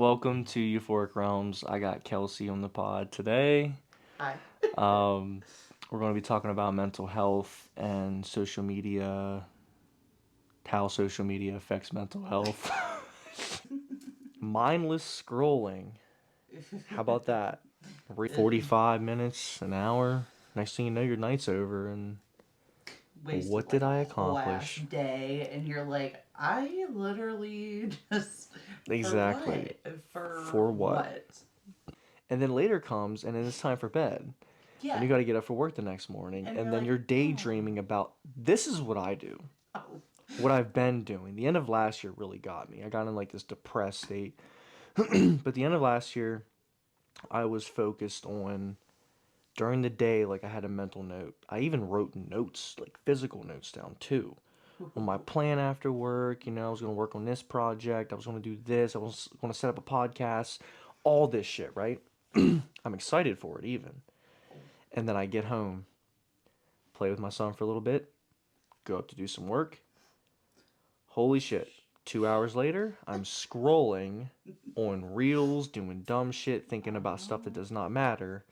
Welcome to Euphoric Realms. I got Kelsey on the pod today. Hi. We're going to be talking about mental health and social media, how social media affects mental health. Mindless scrolling. How about that? 45 minutes, an hour. Next thing you know, your night's over, and Wasted what did like a I whole ass accomplish? day, and you're like, I literally just for Exactly. what? For For what? what? And then later comes, and then it's time for bed. And Yeah, you got to get up for work the next morning, and and you're then like, you're oh, daydreaming about this is what I do, oh. what I've been doing. The end of last year really got me. I got in like this depressed state. But the end of last year, I was focused on during the day, like I had a mental note. I even wrote notes, like physical notes down too. On my plan after work, I was going to work on this project. I was going to do this. I was going to set up a podcast. All this shit, right? I'm excited for it even. And then I get home, play with my son for a little bit, go up to do some work. Holy shit. 2 hours later, I'm scrolling on reels, doing dumb shit, thinking about stuff that Oh, does not matter.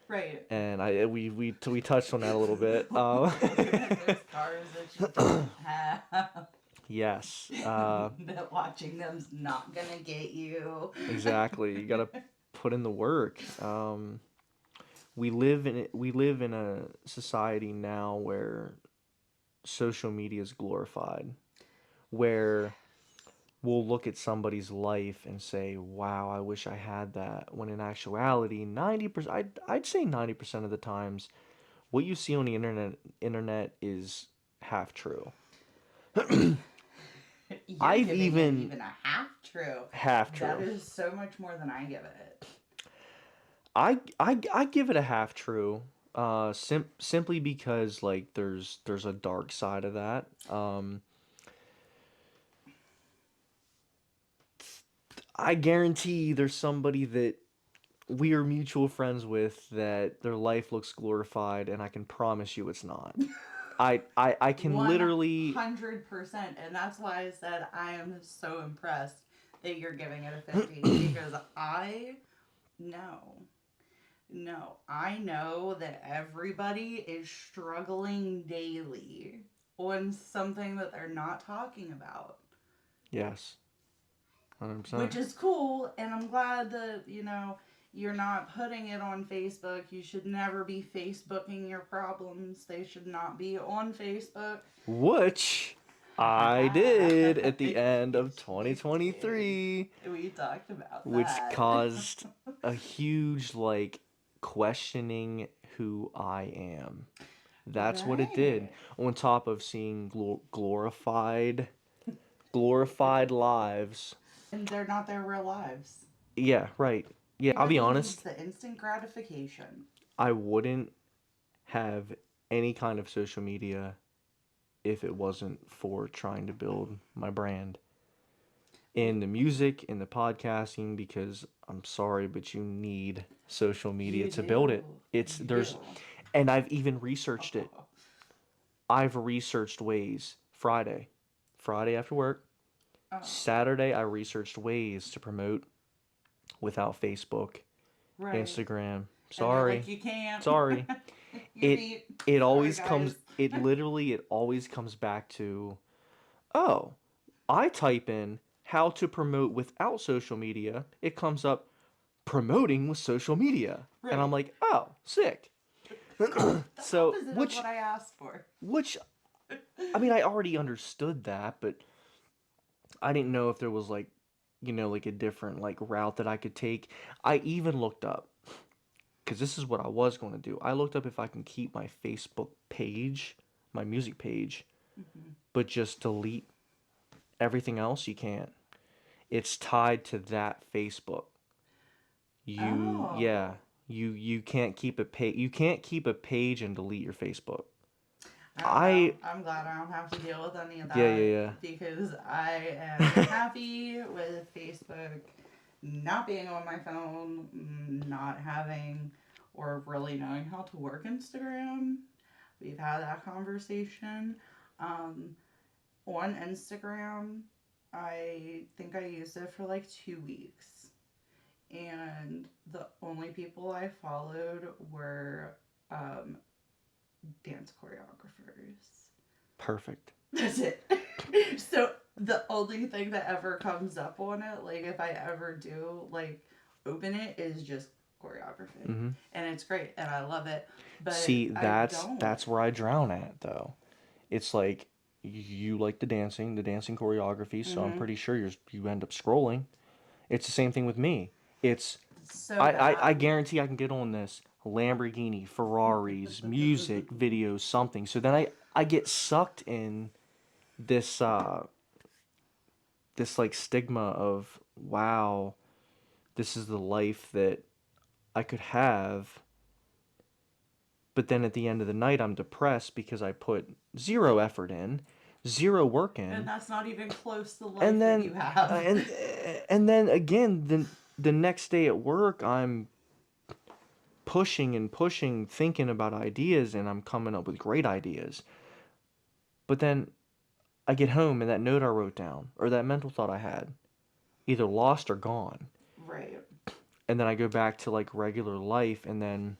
right. And we touched on that a little bit. Looking at those cars that you don't have. Yes, That watching them's not gonna get you. exactly. You gotta put in the work. We live in a society now where social media is glorified, where we'll look at somebody's life and say, "Wow, I wish I had that." When in actuality, 90%, I'd say 90% of the times, what you see on the internet is half true. You're I've giving it even even a half true. half That true. is so much more than I give it. I give it a half true. Simply because like there's a dark side of that. I guarantee there's somebody that we are mutual friends with that their life looks glorified, and I can promise you it's not. I can literally 100%. And that's why I said I am so impressed that you're giving it a 50 because I know. No, I know that everybody is struggling daily on something that they're not talking about, yes, 100%. which is cool. And I'm glad that, you're not putting it on Facebook. You should never be Facebooking your problems, they should not be on Facebook. Which I did at the end of You did. 2023, We talked about which that. caused a huge like questioning who I am. That's what it did. Right. On top of seeing glorified lives. And they're not their real lives. Yeah, right. Yeah, I'll be Everybody needs honest. the instant gratification. I wouldn't have any kind of social media if it wasn't for trying to build my brand in the music, in the podcasting, because I'm sorry, but you need social media You to build do. it. It's You do. there's and I've even researched it. I've researched ways. Friday after work, Oh, Saturday I researched ways to promote without Facebook, right. Instagram. And they're like, Sorry. you can't. Sorry. You It beat. it Sorry, always guys. comes it always comes back to, "Oh, I type in how to promote without social media. It comes up promoting with social media." And I'm Right. like, "Oh, sick." The So, opposite of what I asked for. which I mean, I already understood that, but I didn't know if there was like, like a different like route that I could take. I even looked up because this is what I was going to do. I looked up if I can keep my Facebook page, my music page, Hmm. but just delete everything else. You can't. It's tied to that Facebook. Yeah, Oh. you can't keep a page. You can't keep a page and delete your Facebook. Oh well, I I'm glad I don't have to deal with any of Yeah, yeah, that yeah. because I am happy with Facebook not being on my phone, not having or really knowing how to work Instagram. We've had that conversation. Um, on Instagram, I think I used it for like 2 weeks. and the only people I followed were um, dance choreographers. Perfect. That's it. So the only thing that ever comes up on it, like if I ever do like open it, is just choreography, Hmm. and it's great, and I love it. But See, I that's don't. that's where I drown at though. It's like you like the dancing choreography, so I'm Mm-hmm. pretty sure you end up scrolling. It's the same thing with me. It's So I bad. guarantee I can get on this Lamborghini, Ferraris, music, videos, something. So then I get sucked in this this like stigma of wow, this is the life that I could have, but then at the end of the night I'm depressed because I put zero effort in, zero work And in, that's not even close to the and life that then you have. and and then again the next day at work I'm pushing and pushing thinking about ideas and I'm coming up with great ideas. But then I get home and that note I wrote down or that mental thought I had either lost or gone. Right. And then I go back to like regular life and then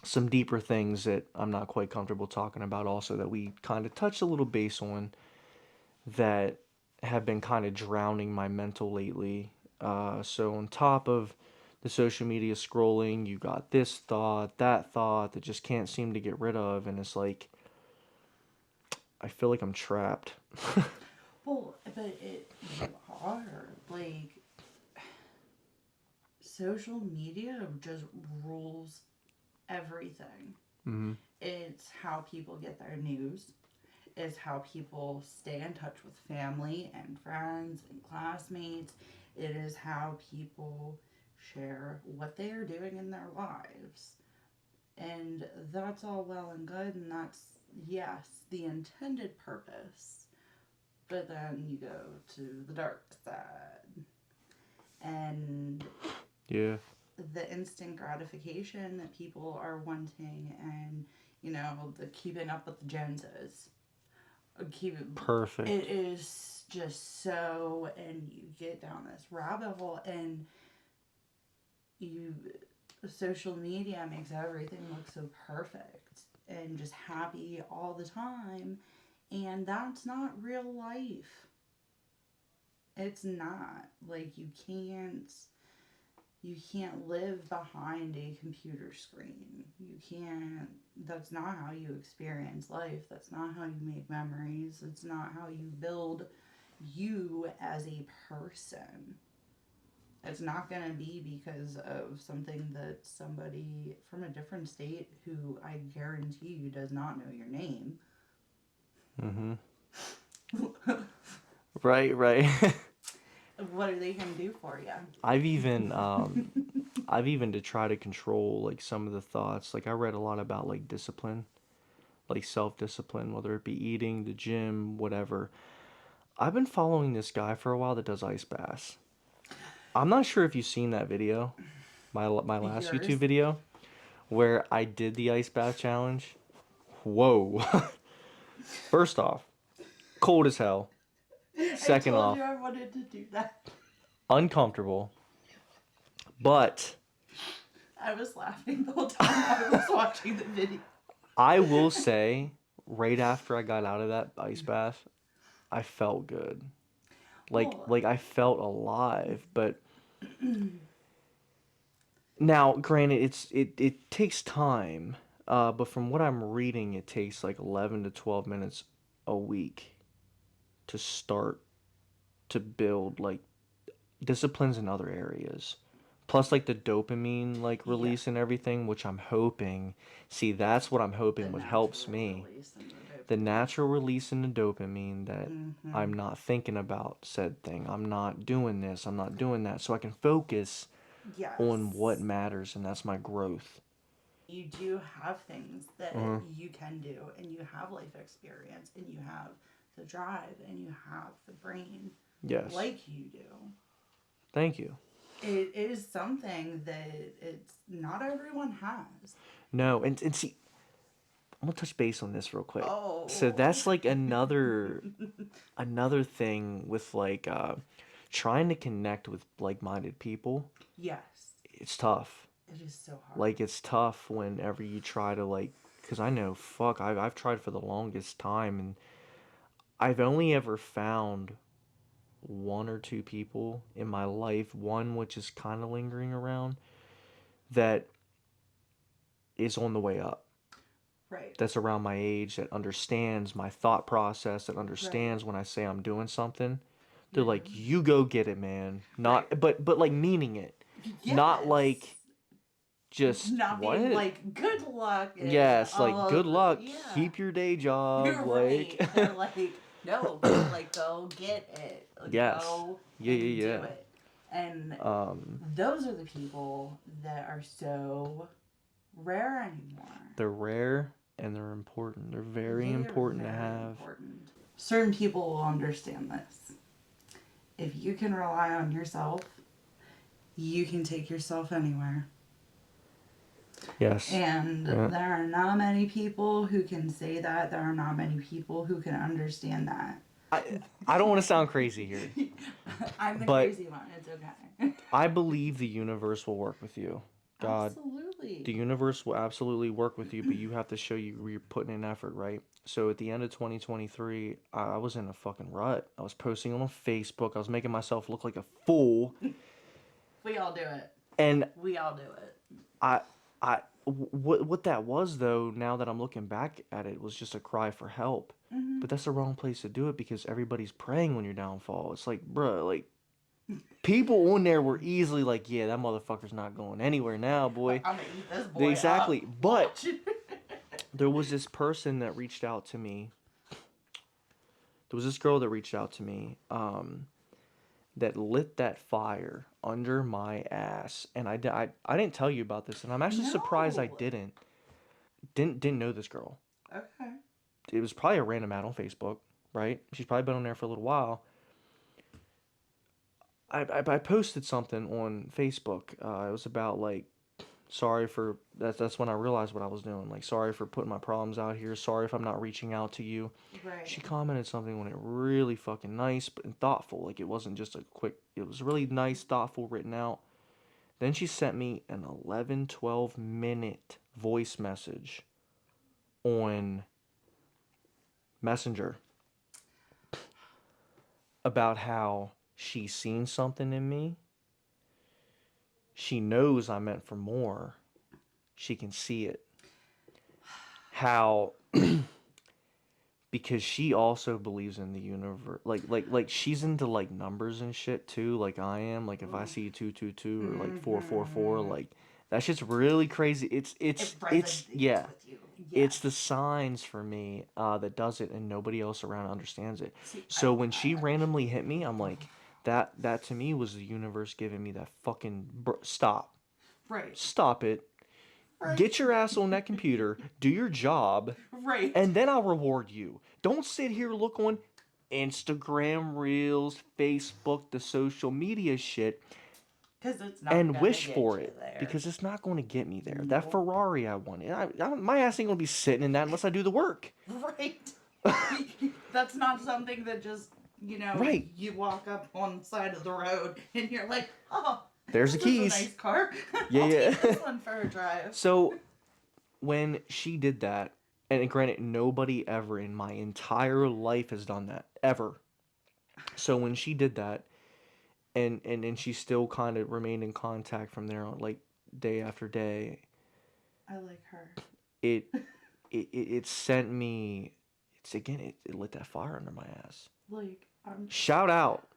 some deeper things that I'm not quite comfortable talking about also that we kind of touched a little base on that have been kind of drowning my mental lately. So on top of the social media scrolling, you got this thought, that thought that just can't seem to get rid of, and it's like I feel like I'm trapped. Well, but you are like social media just rules everything. Mm-hmm. It's how people get their news. It's how people stay in touch with family and friends and classmates. It is how people share what they are doing in their lives. And that's all well and good, and that's, yes, the intended purpose. But then you go to the dark side. And Yeah. the instant gratification that people are wanting, and the keeping up with the Joneses. Keep it Perfect. is just so, and you get down this rabbit hole, and you social media makes everything look so perfect and just happy all the time, and that's not real life. It's not. Like, you can't live behind a computer screen. You can't. That's not how you experience life. That's not how you make memories. It's not how you build you as a person. It's not going to be because of something that somebody from a different state, who I guarantee you does not know your name. Mm-hmm. Right, right. What are they going to do for you? I've even I've even to try to control like some of the thoughts. Like I read a lot about like discipline, like self-discipline, whether it be eating, the gym, whatever. I've been following this guy for a while that does ice baths. I'm not sure if you've seen that video, my last YouTube Yours? video where I did the ice bath challenge. Whoa. First off, cold as hell. I Second told off, you I wanted to do that. uncomfortable. But I was laughing the whole time I was watching the video. I will say, right after I got out of that ice bath, I felt good. Well, Like I felt alive. But now, granted, it takes time. But from what I'm reading, it takes like 11 to 12 minutes a week to start to build like disciplines in other areas. Plus like the dopamine like yeah, release and everything, which I'm hoping. See, that's what I'm the hoping what helps natural me. release and the The dopamine. natural release in the dopamine that Mm-hmm. I'm not thinking about said thing. I'm not doing this. I'm not doing that. So I can focus on what Yes. matters, and that's my growth. You do have things that Uh-huh. you can do, and you have life experience, and you have the drive, and you have the brain, Yes. like you do. Thank you. It is something that it's not everyone has. No, and see, I'm gonna touch base on this real quick. So Oh. that's like another thing with like trying to connect with like-minded people. Yes. it's tough. It is so hard. Like, it's tough whenever you try to, like, because I know, fuck, I've tried for the longest time, and I've only ever found one or two people in my life, one which is kind of lingering around, that is on the way up. Right. That's around my age, that understands my thought process, that Right. understands when I say I'm doing something. They're You're like, doing "You go get it, man." right. Not, but like meaning it, not like Yes. just Not being what. like good luck and Yes, like all good luck. yeah. Keep your day job. You're Like, right. They're like, no, go like go get it. yes, Go yeah, and do yeah, it. And yeah. those are the people that are so rare anymore. They're rare and they're important. They're very They are important to very have. important. Certain people will understand this. If you can rely on yourself, you can take yourself anywhere. Yes. And Yeah. there are not many people who can say that. There are not many people who can understand that. I don't want to sound crazy here, I'm the but crazy one. It's okay. I believe the universe will work with you. God, Absolutely. the universe will absolutely work with you, but you have to show you're putting in effort, right? So at the end of 2023, I was in a fucking rut. I was posting on Facebook. I was making myself look like a fool, We all do it. and We all do it. I what that was though, now that I'm looking back at it, was just a cry for help. Mm-hmm. But that's the wrong place to do it because everybody's praying on your downfall. It's like, bruh, like people on there were easily like, yeah, that motherfucker's not going anywhere now, boy. I'm gonna eat this boy Exactly. up. But Watch. there was this person that reached out to me. There was this girl that reached out to me, that lit that fire under my ass, and I didn't tell you about this, and I'm actually surprised I No. didn't know this girl. Okay. It was probably a random ad on Facebook, right? She's probably been on there for a little while. I posted something on Facebook. It was about like, sorry for that's when I realized what I was doing. Like, sorry for putting my problems out here. Sorry if I'm not reaching out to you. Right. She commented something on it really fucking nice but and thoughtful. Like, it wasn't just a quick. It was really nice, thoughtful, written out. Then she sent me an 11, 12 minute voice message on Messenger about how she's seen something in me. She knows I'm meant for more. She can see it. How because she also believes in the universe. Like she's into like numbers and shit too, like I am. Like if I see 222 or like 444, Mm-hmm. like that shit's really crazy. It It's resonates yeah. with you. It's Yes. the signs for me that does it, and nobody else around understands it. See, So when she randomly hit me, I'm like, that to me was the universe giving me that fucking stop, right. stop it, Right. get your ass on that computer, do your job, Right. and then I'll reward you. Don't sit here, look on Instagram Reels, Facebook, the social media shit, Because it's not and gonna wish get for you it there. because it's not going to get me there. That Nope. Ferrari I wanted, my ass ain't gonna be sitting in that unless I do the work. Right. That's not something that just, Right. you walk up on the side of the road and you're like, oh, There's the this is a keys. nice car. Yeah, I'll yeah. take this one for a drive. So when she did that, and granted, nobody ever in my entire life has done that ever. So when she did that, and she still kind of remained in contact from there on, like day after day, I like her. it it sent me. It's again, it lit that fire under my ass. Like, Shout out,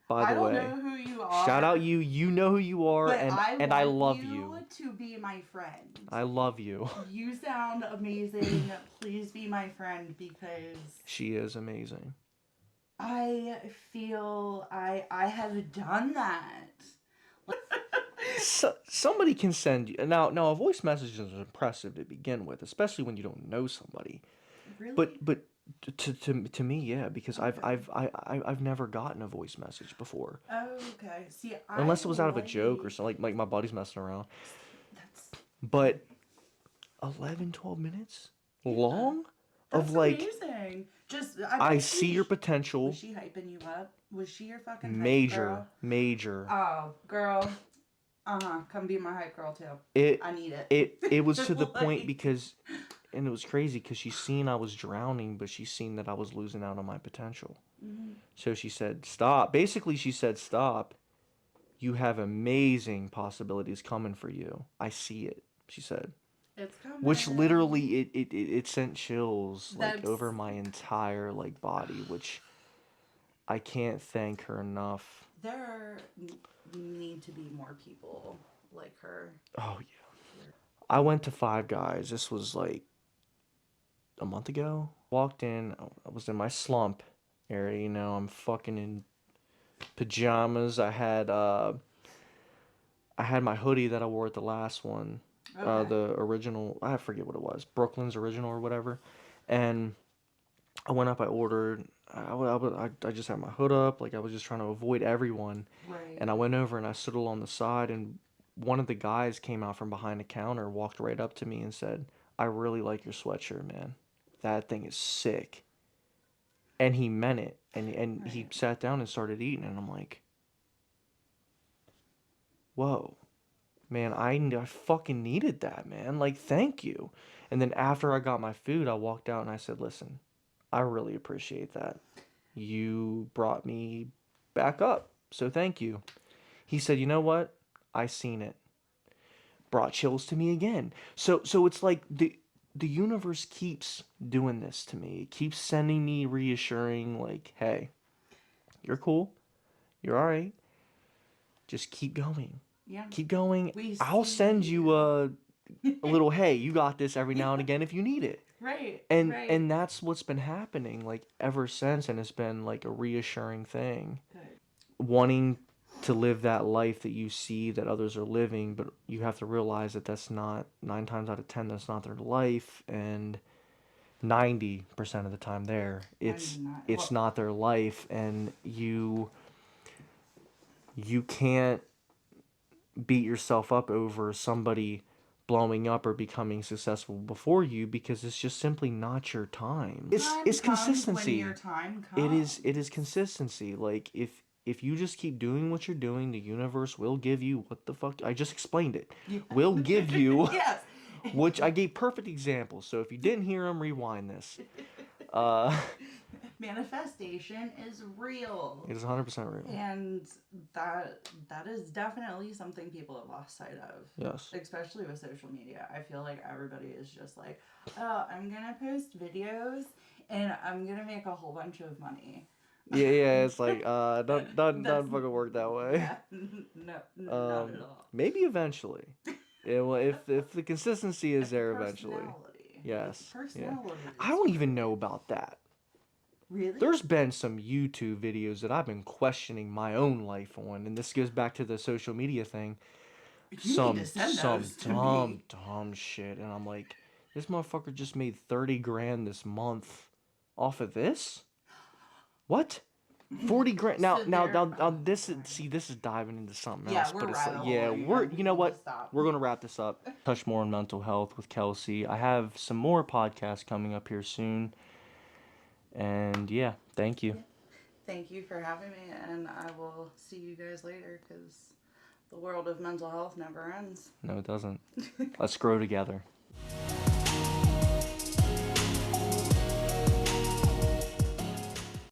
by I the don't way. know who you Shout out are, you. You know who you are, but I and I want love you you. to be my friend. I love you. You sound amazing. Please be my friend because She is amazing. I feel I have done that. So, somebody can send you now. A voice message is impressive to begin with, especially when you don't know somebody. Really? But to me, yeah, because Okay. I've never gotten a voice message before, Okay. See, I unless it was out of a joke or like something. Like my buddy's messing around. that's But 11, 12 minutes yeah. long of That's like, amazing. Just I I bet see your was potential. she hyping you up? Was she your fucking hype Major, girl? major. Oh, girl. Come be my hype girl too. It I need it. it was to the point Like, because, and it was crazy because she seen I was drowning, but she seen that I was losing out on my potential. mhm. So she said, "Stop." Basically, she said, "Stop. You have amazing possibilities coming for you. I see it." She said, It's which coming. literally it sent chills like That's over my entire like body, which I can't thank her enough. need to be more people like her. Oh yeah. I went to Five Guys. This was like a month ago. Walked in. I was in my slump area. You know, I'm fucking in pajamas. I had my hoodie that I wore at the last one. Okay. The original. I forget what it was. Brooklyn's original or whatever. And I went up. I ordered. I just had my hood up. Like I was just trying to avoid everyone. Right. And I went over and I stood along the side, and one of the guys came out from behind the counter, walked right up to me and said, "I really like your sweatshirt, man. That thing is sick." And he meant it. And he Right. sat down and started eating, and I'm like, "Whoa, man, I fucking needed that, man. Like, thank you." And then after I got my food, I walked out and I said, "Listen, I really appreciate that. You brought me back up, so thank you." He said, "You know what? I seen it. Brought chills to me again." So it's like the universe keeps doing this to me. It keeps sending me reassuring like, "Hey, you're cool. You're all right. Just keep going. Yeah. Keep going. We I'll send see you a you. little, hey, you got this every now and Yeah. again if you need it." Right. And Right. and that's what's been happening like ever since, and it's been like a reassuring thing. Good. Wanting to live that life that you see that others are living, but you have to realize that that's not 9 times out of 10 that's not their life, and 90% of the time there I'm not. it's Well, not their life, and you can't beat yourself up over somebody blowing up or becoming successful before you because it's just simply not your time. time It's comes when your consistency. time It is comes. consistency. Like if you just keep doing what you're doing, the universe will give you what the fuck I just explained it. Yeah. Will give you Yes. which I gave perfect examples. So if you didn't hear them, rewind this. Uh Manifestation is real. it is 100% real. And that is definitely something people have lost sight of, Yes. especially with social media. I feel like everybody is just like, "Oh, I'm gonna post videos and I'm gonna make a whole bunch of money." Yeah, it's like don't That's fucking work that way. yeah, no, not at all. Maybe eventually. Yeah, well, if the consistency is If the there eventually. personality, if the Yes. Yeah. personality I is don't even know right, about that. really, There's been some YouTube videos that I've been questioning my own life on, and this goes back to the social media thing. you need to Some send some those to dumb me. dumb shit, and I'm like, this motherfucker just made 30 grand this month off of this? What? 40 grand. Now, So now, there. now, now Oh, this is, sorry. see, this is diving into something Yeah, else, we're but it's like, rabbit yeah, holing, and you we know need to what? stop. We're going to wrap this up. Touch more on mental health with Kelsey. I have some more podcasts coming up here soon. And yeah, thank you. Yeah. Thank you for having me, and I will see you guys later because the world of mental health never ends. No, it doesn't. Let's grow together.